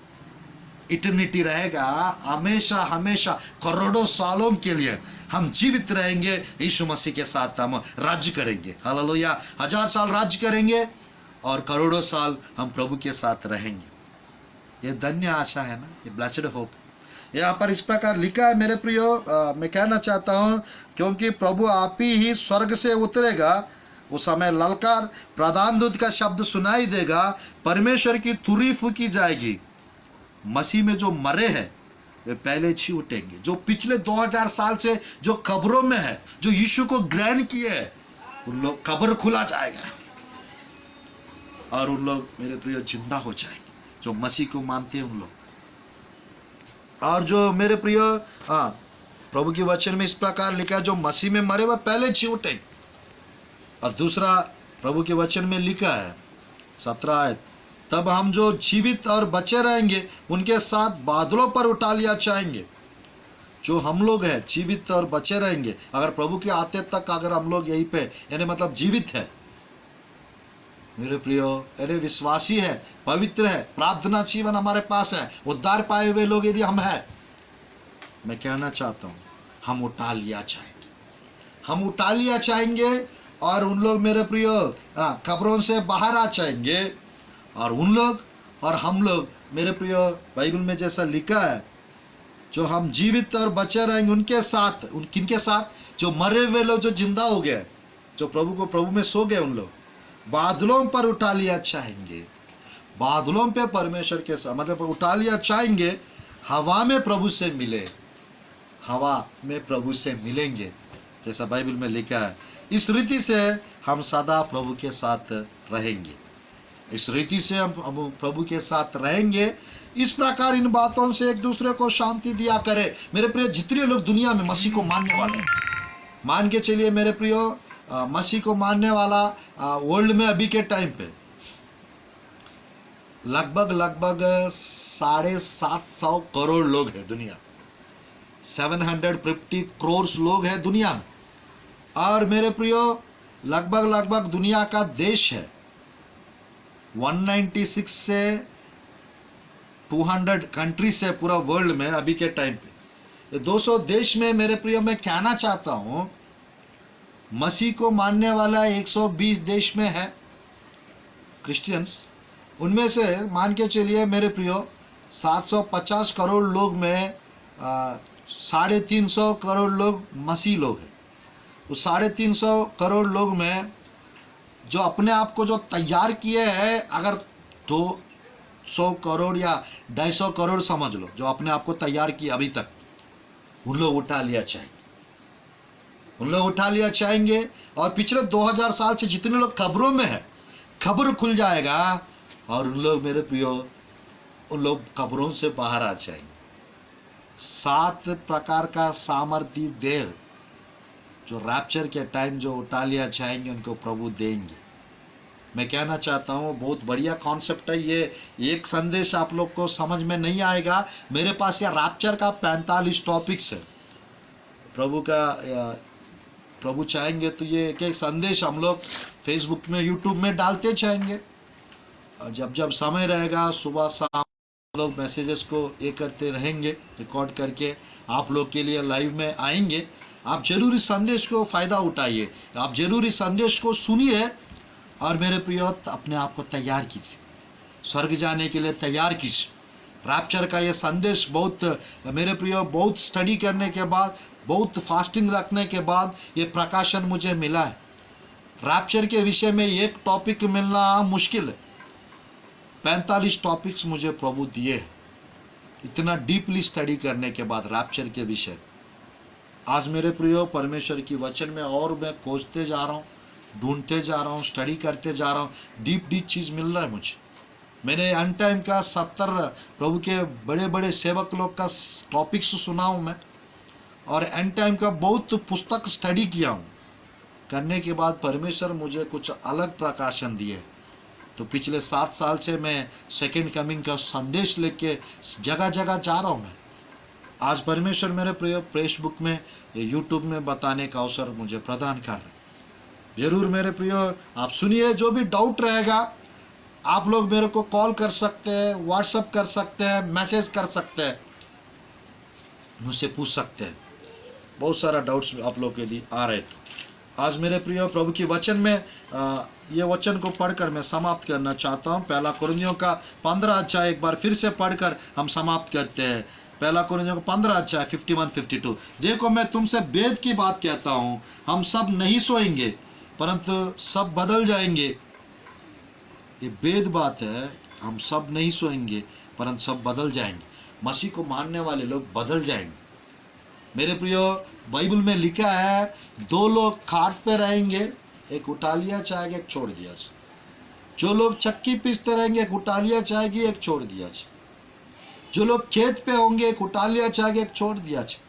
इटर्निटी रहेगा, हमेशा हमेशा करोड़ों सालों के लिए हम जीवित रहेंगे। यीशु मसीह के साथ हम राज्य करेंगे। हालेलुया। 1000 साल राज्य करेंगे और करोड़ों साल हम प्रभु के साथ रहेंगे। ये धन्य आशा है ना, ये ब्लेस्ड होप। यहाँ पर इस प्रकार लिखा है मेरे प्रियो, मैं कहना चाहता हूँ, क्योंकि प्रभु आप ही स्वर्ग से उतरेगा, उस समय ललकार, प्रधान दूत का शब्द सुनाई देगा, परमेश्वर की तुरी फूकी जाएगी। मसीह में जो मरे हैं वे पहले जी उठेंगे। जो पिछले 2000 साल से जो कब्रों में है, जो यीशु को ग्रहण किए है, उन लोग कब्र खुला जाएगा और उन लोग मेरे प्रिय जिंदा हो जाएंगे, जो मसीह को मानते हैं उन लोग। और जो मेरे प्रिय प्रभु के वचन में इस प्रकार लिखा है, जो मसीह में मरे वह पहले जी उठेंगे। और दूसरा प्रभु के वचन में लिखा है 17 आयत, तब हम जो जीवित और बचे रहेंगे उनके साथ बादलों पर उठा लिया जाएंगे। जो हम लोग हैं जीवित और बचे रहेंगे, अगर प्रभु के आते तक अगर हम लोग यहीं पे यानी मतलब जीवित है मेरे प्रियो, यानी विश्वासी है, पवित्र है, प्रार्थना जीवन हमारे पास है, उद्धार पाए हुए लोग यदि हम हैं, मैं कहना चाहता हूं हम उठा लिया जाएंगे, हम उठा लिया जाएंगे। और उन लोग मेरे प्रियो कब्रों से बाहर आ जाएंगे, और उन लोग और हम लोग मेरे प्रियो बाइबल में जैसा लिखा है, जो हम जीवित और बचे रहेंगे उनके साथ, किनके साथ? जो मरे हुए लोग जो जिंदा हो गए, जो प्रभु में सो गए, उन लोग बादलों पर उठा लिया जाएंगे। बादलों पे परमेश्वर के साथ मतलब उठा लिया जाएंगे, हवा में प्रभु से मिले, हवा में प्रभु से मिलेंगे जैसा बाइबल में लिखा है। इस रीति से हम सदा प्रभु के साथ रहेंगे, इस रीति से हम प्रभु के साथ रहेंगे। इस प्रकार इन बातों से एक दूसरे को शांति दिया करे। मेरे प्रिय, जितने लोग दुनिया में मसीह को मानने वाले, मान के चलिए मेरे प्रियो, मसीह को मानने वाला वर्ल्ड में अभी के टाइम पे लगभग 750 करोड़ लोग हैं दुनिया, 750 करोड़ लोग हैं दुनिया में। और मेरे प्रियो लगभग दुनिया का देश है 196 से 200 कंट्री से पूरा वर्ल्ड में अभी के टाइम पे 200 देश में मेरे प्रियो मैं कहना चाहता हूं मसीह को मानने वाला 120 देश में है क्रिश्चियंस। उनमें से मान के चलिए मेरे प्रियो 750 करोड़ लोग में 350 करोड़ लोग मसीह लोग हैं। उस 350 करोड़ लोग में जो अपने आप को जो तैयार किए हैं, अगर 200 करोड़ या 250 करोड़ समझ लो, जो अपने आप को तैयार किए अभी तक, उन लोग उठा लिया चाहिए, उन लोग उठा लिया चाहेंगे। और पिछले 2000 साल से जितने लोग खबरों में है, खबर खुल जाएगा और उन लोग मेरे प्रियो, उन लोग खबरों से बाहर आ जाएंगे। 7 प्रकार का सामर्थ्य देह जो रैप्चर के टाइम जो उठा लिया जाएंगे उनको प्रभु देंगे। मैं कहना चाहता हूँ बहुत बढ़िया कॉन्सेप्ट है ये। एक संदेश आप लोग को समझ में नहीं आएगा, मेरे पास ये रैप्चर का 45 टॉपिक्स है। प्रभु चाहेंगे तो ये एक एक संदेश हम लोग फेसबुक में, यूट्यूब में डालते जाएंगे। जब जब समय रहेगा सुबह शाम लोग मैसेजेस को ये करते रहेंगे, रिकॉर्ड करके आप लोग के लिए लाइव में आएंगे। आप जरूर इस संदेश को फायदा उठाइए, आप जरूर इस संदेश को सुनिए और मेरे प्रियो अपने आप को तैयार कीजिए, स्वर्ग जाने के लिए तैयार कीजिए। रैप्चर का ये संदेश बहुत मेरे प्रियो, बहुत स्टडी करने के बाद, बहुत फास्टिंग रखने के बाद ये प्रकाशन मुझे मिला है। रैप्चर के विषय में एक टॉपिक मिलना मुश्किल है, 45 टॉपिक्स मुझे प्रभु दिए हैं इतना डीपली स्टडी करने के बाद रैप्चर के विषय। आज मेरे प्रियो परमेश्वर की वचन में और मैं खोजते जा रहा हूँ, ढूंढते जा रहा हूँ, स्टडी करते जा रहा हूँ, डीप चीज मिल रहा है मुझे। मैंने एंड टाइम का 70 प्रभु के बड़े बड़े सेवक लोग का टॉपिक्स सुना हूँ मैं, और एंड टाइम का बहुत पुस्तक स्टडी किया हूँ। करने के बाद परमेश्वर मुझे कुछ अलग प्रकाशन दिए। तो पिछले 7 साल से मैं सेकेंड कमिंग का संदेश लेके जगह जगह जा रहा हूँ मैं। आज परमेश्वर मेरे प्रिय फेसबुक में, यूट्यूब में बताने का अवसर मुझे प्रदान कर रहे। जरूर मेरे प्रियो आप सुनिए, जो भी डाउट रहेगा आप लोग मेरे को कॉल कर सकते हैं, व्हाट्सएप कर सकते हैं, मैसेज कर सकते हैं, मुझसे पूछ सकते हैं। बहुत सारा डाउट्स आप लोग यदि आ रहे तो आज मेरे प्रियो प्रभु की वचन में ये वचन को पढ़कर मैं समाप्त करना चाहता हूँ। पहला कुरिन्थियों का 15 अध्याय एक बार फिर से पढ़कर हम समाप्त करते हैं। पहला कुरिन्थियों का 15 अध्याय 51-52। देखो मैं तुमसे वेद की बात कहता हूँ, हम सब नहीं सोएंगे परंतु सब बदल जाएंगे। ये वेद बात है, हम सब नहीं सोएंगे परंतु सब बदल जाएंगे। मसीह को मानने वाले लोग बदल जाएंगे। मेरे प्रियो बाइबल में लिखा है 2 लोग खाट पे रहेंगे, एक उठा लिया जाएगा, एक छोड़ दिया जाए। जो लोग चक्की पीसते रहेंगे, एक उठा लिया जाएगी, एक छोड़ दिया जाए। जो लोग खेत पे होंगे, एक उठा लिया जाएगा, एक छोड़ दिया जाए।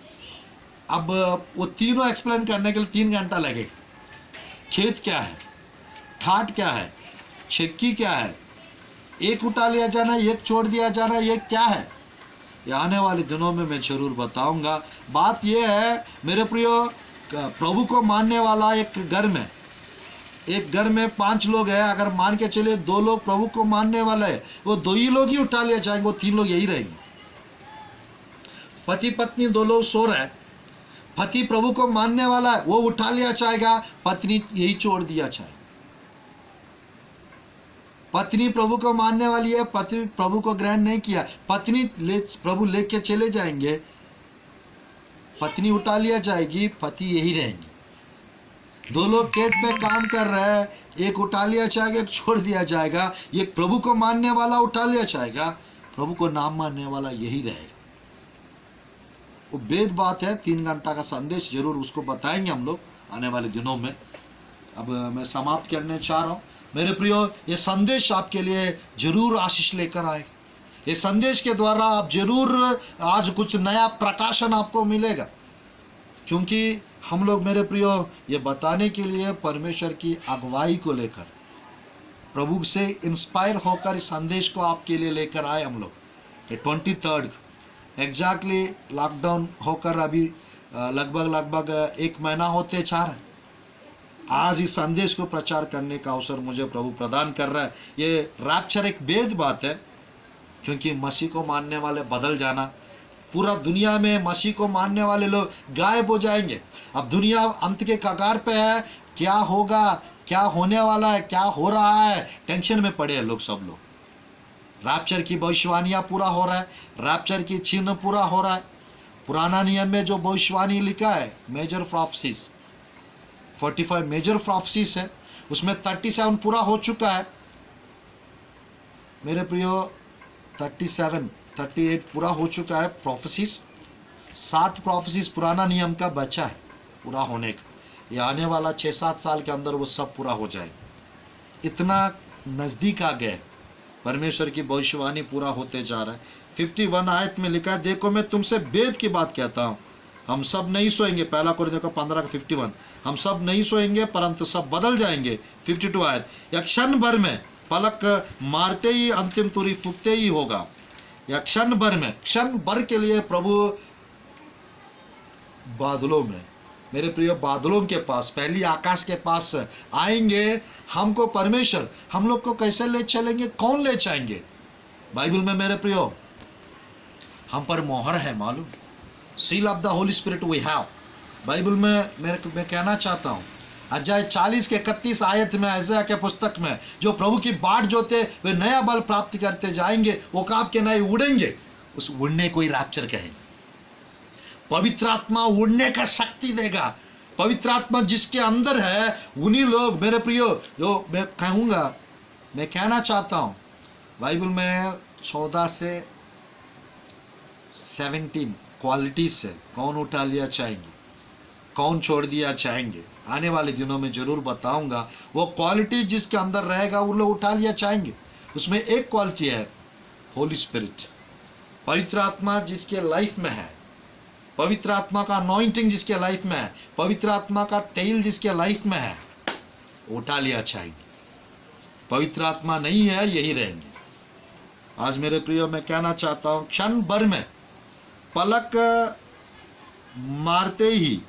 अब वो तीनों एक्सप्लेन करने के लिए 3 घंटा लगेगा। खेत क्या है, खाट क्या है, चक्की क्या है, एक उठा लिया जाना, एक छोड़ दिया जाना, ये क्या है? ये आने वाले दिनों में मैं जरूर बताऊंगा। बात ये है मेरे प्रियो, प्रभु को मानने वाला एक घर में 5 लोग हैं, अगर मान के चले 2 लोग प्रभु को मानने वाला है, वो 2 ही लोग ही उठा लिया जाएंगे, वो 3 लोग यही रहेंगे। पति पत्नी 2 लोग सो रहे हैं, पति प्रभु को मानने वाला है, वो उठा लिया जाएगा, पत्नी यही छोड़ दिया जाएगा। पत्नी प्रभु को मानने वाली है, पति प्रभु को ग्रहण नहीं किया, प्रभु लेके चले जाएंगे, पत्नी उठा लिया जाएगी, पति यही रहेंगे। 2 लोग खेत में काम कर रहे हैं, एक उठा लिया जाएगा, एक छोड़ दिया जाएगा। एक प्रभु को मानने वाला उठा लिया जाएगा, प्रभु को नाम मानने वाला यही रहेगा। वो वेद बात है, 3 घंटा का संदेश जरूर उसको बताएंगे हम लोग आने वाले दिनों में। अब मैं समाप्त करने चाह रहा हूँ मेरे प्रियो। ये संदेश आपके लिए जरूर आशीष लेकर आए। ये संदेश के द्वारा आप जरूर आज कुछ नया प्रकाशन आपको मिलेगा, क्योंकि हम लोग मेरे प्रियो ये बताने के लिए परमेश्वर की अगुवाई को लेकर, प्रभु से इंस्पायर होकर इस संदेश को आपके लिए लेकर आए हम लोग। ये 23 एग्जैक्टली लॉकडाउन होकर अभी लगभग 1 महीना होते 4 है। आज इस संदेश को प्रचार करने का अवसर मुझे प्रभु प्रदान कर रहा है। ये रैप्चर एक वेद बात है, क्योंकि मसीह को मानने वाले बदल जाना, पूरा दुनिया में मसीह को मानने वाले लोग गायब हो जाएंगे। अब दुनिया अंत के कगार पे है, क्या होगा, क्या होने वाला है, क्या हो रहा है, टेंशन में पड़े हैं लोग, सब लोग। रैप्चर की भविष्यवाणियां पूरा हो रहा है, रैप्चर की चिन्ह पूरा हो रहा है। पुराना नियम में जो भविष्यवाणी लिखा है, मेजर प्रॉफसीज 45 मेजर प्रॉफसीज है, उसमें 37 पूरा हो चुका है मेरे प्रियो। 38 पूरा हो चुका है प्रोफेसीज। 7 प्रोफेसीज पुराना नियम का बचा है पूरा होने का। ये आने वाला 6-7 साल के अंदर वो सब पूरा हो जाएगा। इतना नजदीक आ गए, परमेश्वर की भविष्यवाणी पूरा होते जा रहा है। 51 आयत में लिखा है, देखो मैं तुमसे वेद की बात कहता हूँ, हम सब नहीं सोएंगे। 1 कोरिन्थियों 15:51, हम सब नहीं सोएंगे परंतु सब बदल जाएंगे। 52 आयत, या क्षण भर में, पलक मारते ही, अंतिम तुरी फूकते ही होगा। या क्षण भर में, क्षण भर के लिए प्रभु बादलों में, मेरे प्रिय बादलों के पास, पहली आकाश के पास आएंगे। हमको परमेश्वर हम लोग को कैसे ले चलेंगे, कौन ले जाएंगे? बाइबल में मेरे प्रियो हम पर मोहर है, मालूम, seal of the holy spirit we have. Bible में मैं कहना चाहता हूँ, अध्याय 40 के 31 आयत में, ऐसा के पुस्तक में, जो प्रभु की बाट जोते वे नया बल प्राप्त करते जाएंगे, वो कांप के नए उड़ेंगे। उस उड़ने को ही रैप्चर कहेंगे। पवित्र आत्मा उड़ने का शक्ति देगा। पवित्र आत्मा जिसके अंदर है, उन्हीं लोग मेरे प्रियो, जो मैं कहूँगा, मैं कहना चाहता हूँ, बाइबल में 14 से 17 क्वालिटीज से कौन उठा लिया चाहेंगे, कौन छोड़ दिया चाहेंगे, आने वाले दिनों में जरूर बताऊंगा। वो क्वालिटी जिसके अंदर रहेगा वो लोग उठा लिया चाहेंगे। उसमें एक क्वालिटी है होली स्पिरिट, पवित्र आत्मा जिसके लाइफ में है, पवित्र आत्मा का अनॉइंटिंग जिसके लाइफ में है, पवित्र आत्मा का तेल जिसके लाइफ में है, उठा लिया चाहेंगे। पवित्र आत्मा नहीं है, यही रहेंगे। आज मेरे प्रियो मैं कहना चाहता हूं, क्षण भर में, पलक मारते ही,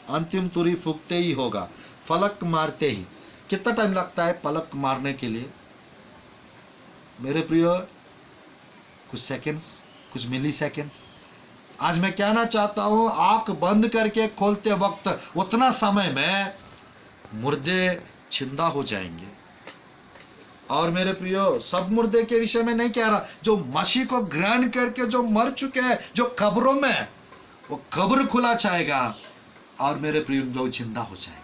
अंतिम तुरी फूकते ही होगा। पलक मारते ही, कितना टाइम लगता है पलक मारने के लिए मेरे प्रियो? कुछ सेकंड्स, कुछ मिली सेकंड्स। आज मैं कहना चाहता हूं, आंख बंद करके खोलते वक्त उतना समय में मुर्दे जिंदा हो जाएंगे। और मेरे प्रियो, सब मुर्दे के विषय में नहीं कह रहा, जो मसीह को ग्रहण करके जो मर चुके हैं, जो कब्रों में है, वो कब्र खुला जाएगा और मेरे प्रियो लोग जिंदा हो जाएंगे।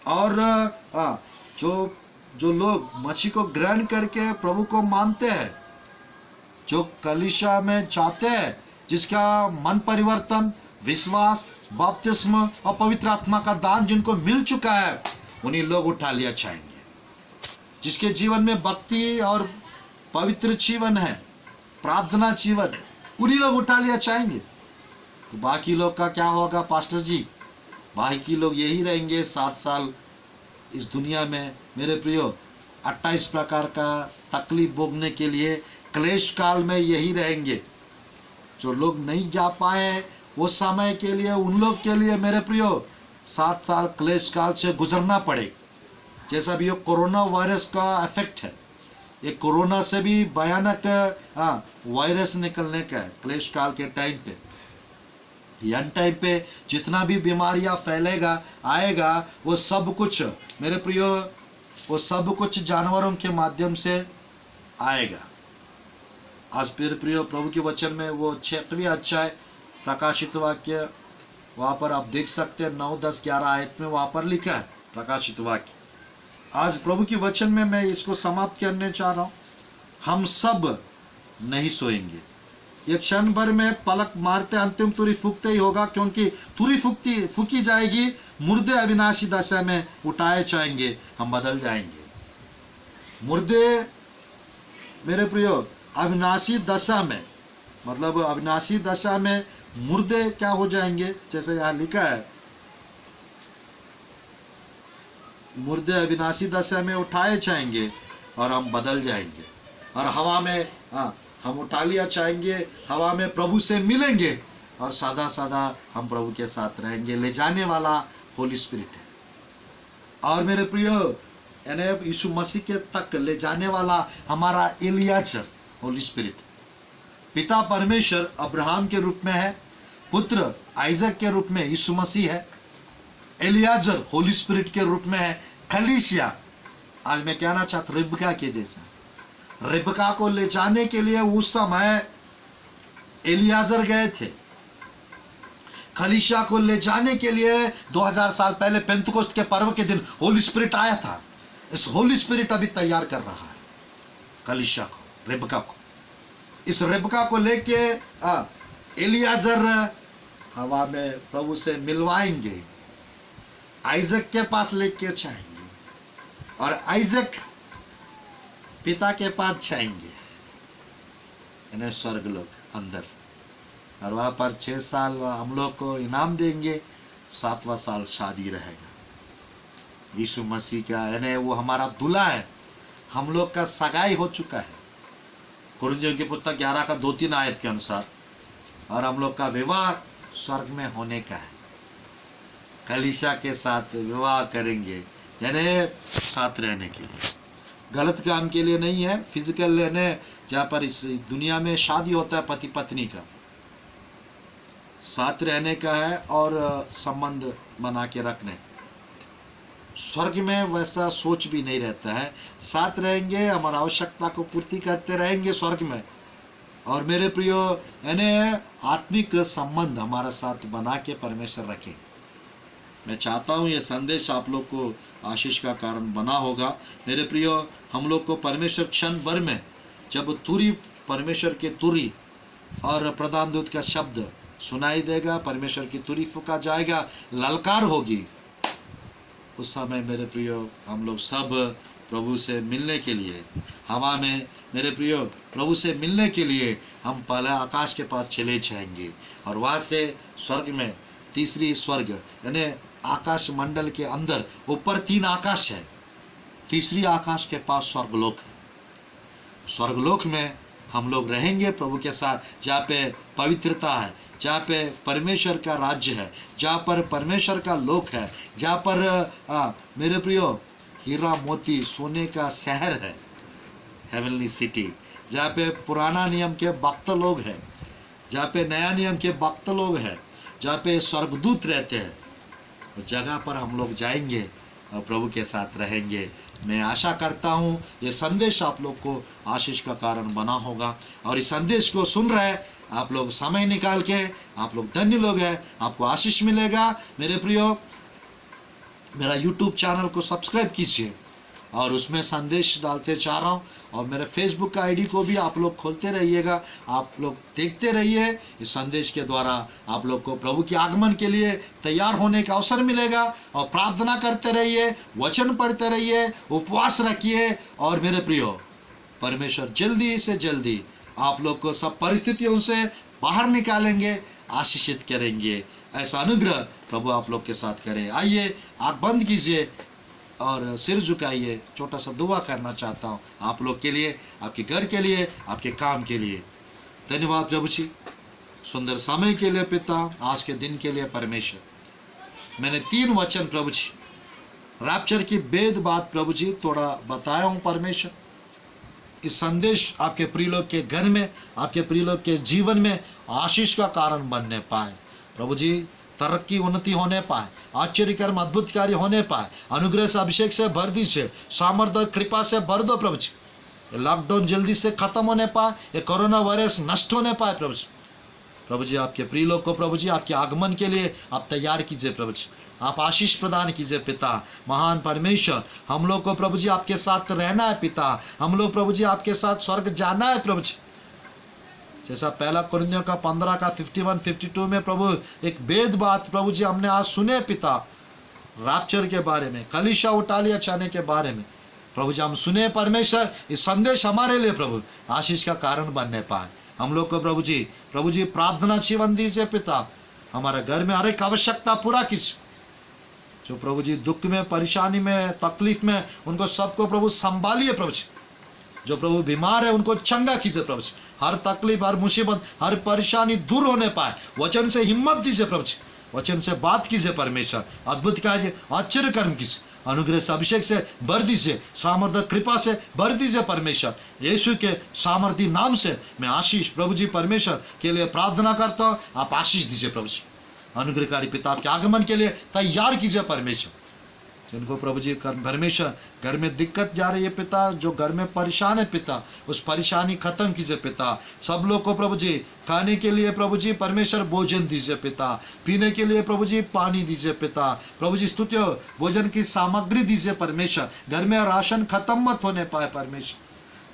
और जो लोग मसीह को ग्रहण करके प्रभु को मानते हैं, जो कलीसिया में जाते हैं, जिसका मन परिवर्तन, विश्वास, बपतिस्म और पवित्र आत्मा का दान जिनको मिल चुका है, उन्हीं लोग उठा लिया जाएंगे। जिसके जीवन में भक्ति और पवित्र जीवन है, प्रार्थना जीवन है, उन्हीं लोग उठा लिया जाएंगे। तो बाकी लोग का क्या होगा पास्टर जी? बाकी लोग यही रहेंगे 7 साल इस दुनिया में मेरे प्रियो। 28 प्रकार का तकलीफ भोगने के लिए क्लेश काल में यही रहेंगे। जो लोग नहीं जा पाए वो समय के लिए, उन लोग के लिए मेरे प्रियो 7 साल क्लेश काल से गुजरना पड़े। जैसा भी ये कोरोना वायरस का इफेक्ट है, ये कोरोना से भी भयानक वायरस निकलने का है क्लेश काल के टाइम पे। यन टाइम पे जितना भी बीमारियां फैलेगा आएगा, वो सब कुछ मेरे प्रियो, वो सब कुछ जानवरों के माध्यम से आएगा। आज मेरे प्रियो प्रभु के वचन में वो 6वें अध्याय प्रकाशित वाक्य, वहां पर आप देख सकते हैं 9, 10, 11 आयत में वहां पर लिखा है प्रकाशित वाक्य। आज प्रभु के वचन में मैं इसको समाप्त करने चाह रहा हूं। हम सब नहीं सोएंगे, ये क्षण भर में पलक मारते अंतिम तुरी फूकते ही होगा, क्योंकि तुरी फूकी जाएगी, मुर्दे अविनाशी दशा में उठाए जाएंगे, हम बदल जाएंगे। मुर्दे मेरे प्रियो अविनाशी दशा में, मतलब अविनाशी दशा में मुर्दे क्या हो जाएंगे, जैसे यहां लिखा है मुर्दे अविनाशी दशा में उठाए जाएंगे और हम बदल जाएंगे, और हवा में हम उठा लिया जाएंगे, हवा में प्रभु से मिलेंगे और सदा सदा हम प्रभु के साथ रहेंगे। ले जाने वाला होली स्पिरिट है। और मेरे प्रियो यानी यीशु मसीह के तक ले जाने वाला हमारा एलियाजर होली स्पिरिट। पिता परमेश्वर अब्राहम के रूप में है, पुत्र आइजक के रूप में यीशु मसीह है, एलियाजर होली स्पिरिट के रूप में है कलीसिया। आज मैं कहना चाहता हूं रिबका के जैसा, रिबका को ले जाने के लिए उस समय एलियाजर गए थे, कलीसिया को ले जाने के लिए 2000 साल पहले पेंतुकोस्त के पर्व के दिन होली स्पिरिट आया था। इस होली स्पिरिट अभी तैयार कर रहा है कलीसिया को, रिबका को। इस रिबका को लेके एलियाजर हवा में प्रभु से मिलवाएंगे, आइजक के पास लेके जाएंगे और आइजक पिता के पास जाएंगे, इन्हें स्वर्ग लोग अंदर, और वहां पर 6 साल हम लोग को इनाम देंगे, 7वां साल शादी रहेगा। यीशु मसीह का यानी वो हमारा दूल्हा है, हम लोग का सगाई हो चुका है कुरिन्थियों की पुस्तक 11 का 2-3 आयत के अनुसार, और हम लोग का विवाह स्वर्ग में होने का है। कलीसिया के साथ विवाह करेंगे, यानी साथ रहने के लिए, गलत काम के लिए नहीं है, फिजिकल यानी जहाँ पर इस दुनिया में शादी होता है पति पत्नी का, साथ रहने का है और संबंध बना के रखने। स्वर्ग में वैसा सोच भी नहीं रहता है, साथ रहेंगे, हमारी आवश्यकता को पूर्ति करते रहेंगे स्वर्ग में। और मेरे प्रियो यानी आत्मिक संबंध हमारा साथ बना के परमेश्वर रखे। मैं चाहता हूँ ये संदेश आप लोग को आशीष का कारण बना होगा। मेरे प्रियो, हम लोग को परमेश्वर क्षण भर में जब तुरी, परमेश्वर के तुरी और प्रधान दूत का शब्द सुनाई देगा, परमेश्वर की तुरी फूका जाएगा, ललकार होगी, उस समय मेरे प्रियो हम लोग सब प्रभु से मिलने के लिए हवा में, मेरे प्रियो प्रभु से मिलने के लिए हम पहले आकाश के पास चले जाएंगे, और वहाँ से स्वर्ग में तीसरी स्वर्ग यानी आकाश मंडल के अंदर ऊपर 3 आकाश है, तीसरी आकाश के पास स्वर्गलोक है। स्वर्गलोक में हम लोग रहेंगे प्रभु के साथ, जहाँ पे पवित्रता है, जहाँ पे परमेश्वर का राज्य है, जहाँ पर परमेश्वर का लोक है, जहाँ पर मेरे प्रियो हीरा मोती सोने का शहर है, हेवनली सिटी, जहाँ पे पुराना नियम के भक्त लोग हैं, जहाँ पे नया नियम के भक्त लोग हैं, जहाँ पे स्वर्गदूत रहते हैं, उस जगह पर हम लोग जाएंगे और प्रभु के साथ रहेंगे। मैं आशा करता हूँ ये संदेश आप लोग को आशीष का कारण बना होगा, और इस संदेश को सुन रहे आप लोग समय निकाल के, आप लोग धन्य लोग हैं, आपको आशीष मिलेगा। मेरे प्रियो, मेरा YouTube चैनल को सब्सक्राइब कीजिए और उसमें संदेश डालते जा रहा हूँ, और मेरे फेसबुक का आईडी को भी आप लोग खोलते रहिएगा, आप लोग देखते रहिए। इस संदेश के द्वारा आप लोग को प्रभु के आगमन के लिए तैयार होने का अवसर मिलेगा, और प्रार्थना करते रहिए, वचन पढ़ते रहिए, उपवास रखिए, और मेरे प्रियो परमेश्वर जल्दी से जल्दी आप लोग को सब परिस्थितियों से बाहर निकालेंगे, आशीषित करेंगे। ऐसा अनुग्रह प्रभु आप लोग के साथ करे। आइए, आंख बंद कीजिए, और सिर झुकाइए, छोटा सा दुआ करना चाहता हूँ आप लोग के लिए, आपके घर के लिए, आपके काम के लिए। धन्यवाद प्रभु जी, सुंदर समय के लिए पिता, आज के दिन के लिए परमेश्वर। मैंने 3 वचन प्रभु जी, रैप्चर की भेद बात प्रभु जी थोड़ा बताया हूँ परमेश्वर। इस संदेश आपके प्रिय लोग के घर में, आपके प्रिय लोग के जीवन में आशीष का कारण बनने पाए प्रभु जी, तरक्की उन्नति होने पाए, आश्चर्यकर्म अद्भुत कार्य होने पाए, अनुग्रह से अभिषेक से भर दीजिए, सामर्थ्य और कृपा से भर दो प्रभु जी। ये लॉकडाउन जल्दी से खत्म होने पाए, ये कोरोना वायरस नष्ट होने पाए प्रभु जी। प्रभु जी आपके प्रिय लोग को प्रभु जी आपके आगमन के लिए आप तैयार कीजिए प्रभु जी, आप आशीष प्रदान कीजिए पिता। महान परमेश्वर, हम लोग को प्रभु जी आपके साथ रहना है पिता, हम लोग प्रभु जी आपके साथ स्वर्ग जाना है प्रभु जी। जैसा पहला कुरिन्थियों का 15 का 51-52 में प्रभु एक भेद बात प्रभु जी हमने आज सुने पिता, रैप्चर के बारे में, कलीसिया उठा लिया जाने के बारे में प्रभु जी हम सुने परमेश्वर। इस संदेश हमारे लिए प्रभु आशीष का कारण बनने पाए। हम लोग को प्रभु जी प्रार्थना जीवन दीजिए पिता, हमारे घर में हर एक आवश्यकता पूरा कीजिए। जो प्रभु जी दुख में, परेशानी में, तकलीफ में, उनको सबको प्रभु संभालिए प्रभु जी। जो प्रभु बीमार है उनको चंगा कीजिए प्रभु जी। हर तकलीफ, हर मुसीबत, हर परेशानी दूर होने पाए। वचन से हिम्मत दीजिए प्रभु जी, वचन से बात कीजिए परमेश्वर, अद्भुत कार्य आश्चर्य कर्म कीजिए, अनुग्रह से अभिषेक से भर दीजिए, सामर्थ्य कृपा से भर दीजिए परमेश्वर। यीशु के सामर्थ्य नाम से मैं आशीष प्रभु जी परमेश्वर के लिए प्रार्थना करता हूँ। आप आशीष दीजिए प्रभु जी, अनुग्रहकारी पिता आपके आगमन के लिए तैयार कीजिए परमेश्वर। जिनको प्रभु जी परमेश्वर घर में दिक्कत जा रही है पिता, जो घर में परेशान है पिता, उस परेशानी खत्म कीजिए पिता। सब लोग को प्रभु जी खाने के लिए प्रभु जी परमेश्वर भोजन दीजिए पिता, पीने के लिए प्रभु जी पानी दीजिए पिता। प्रभु जी स्तुति हो, भोजन की सामग्री दीजिए परमेश्वर। घर में राशन खत्म मत होने पाए परमेश्वर।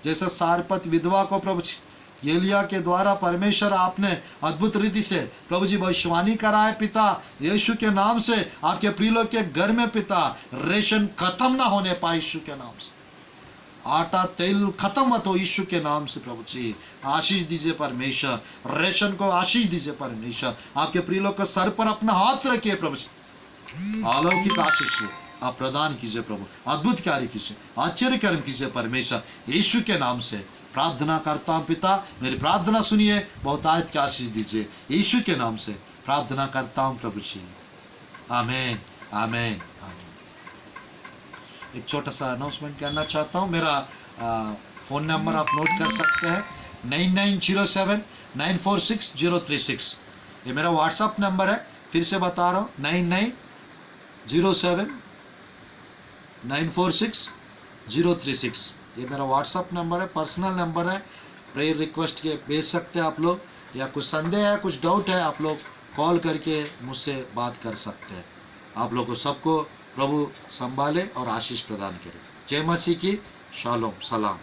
जैसे सारपत विधवा को प्रभु जी एलिया के द्वारा परमेश्वर आपने अद्भुत रीति से प्रभु जी भविष्यवाणी कराए पिता, यीशु के नाम से आपके प्रिय लोग के घर में पिता रेशन खत्म ना होने पाए यीशु के नाम से। आटा तेल खत्म मत हो यीशु के नाम से प्रभु जी। आशीष दीजिए परमेश्वर, रेशन को आशीष दीजिए परमेश्वर। आपके प्रिय लोग के सर पर अपना हाथ रखिए प्रभु जी, अलौकिक आशीष आप प्रदान कीजिए प्रभु, अद्भुत कार्य कीजिए, आश्चर्य कर्म कीजिए परमेश्वर। यीशु के नाम से प्रार्थना करता हूँ पिता, मेरी प्रार्थना सुनिए, बहुत आयत की आशीष दीजिए। यीशु के नाम से प्रार्थना करता हूँ प्रभु जी, आमीन आमीन आमीन। एक छोटा सा अनाउंसमेंट करना चाहता हूँ। मेरा फोन नंबर आप नोट कर सकते हैं, 9907946036। ये मेरा व्हाट्सअप नंबर है, फिर से बता रहा हूँ, 9907946036। ये मेरा व्हाट्सअप नंबर है, पर्सनल नंबर है। प्रेयर रिक्वेस्ट के भेज सकते हैं आप लोग, या कुछ संदेह है, कुछ डाउट है, आप लोग कॉल करके मुझसे बात कर सकते हैं। आप लोगों को सबको प्रभु संभाले और आशीष प्रदान करे। जय मसीह की, शालोम, सलाम।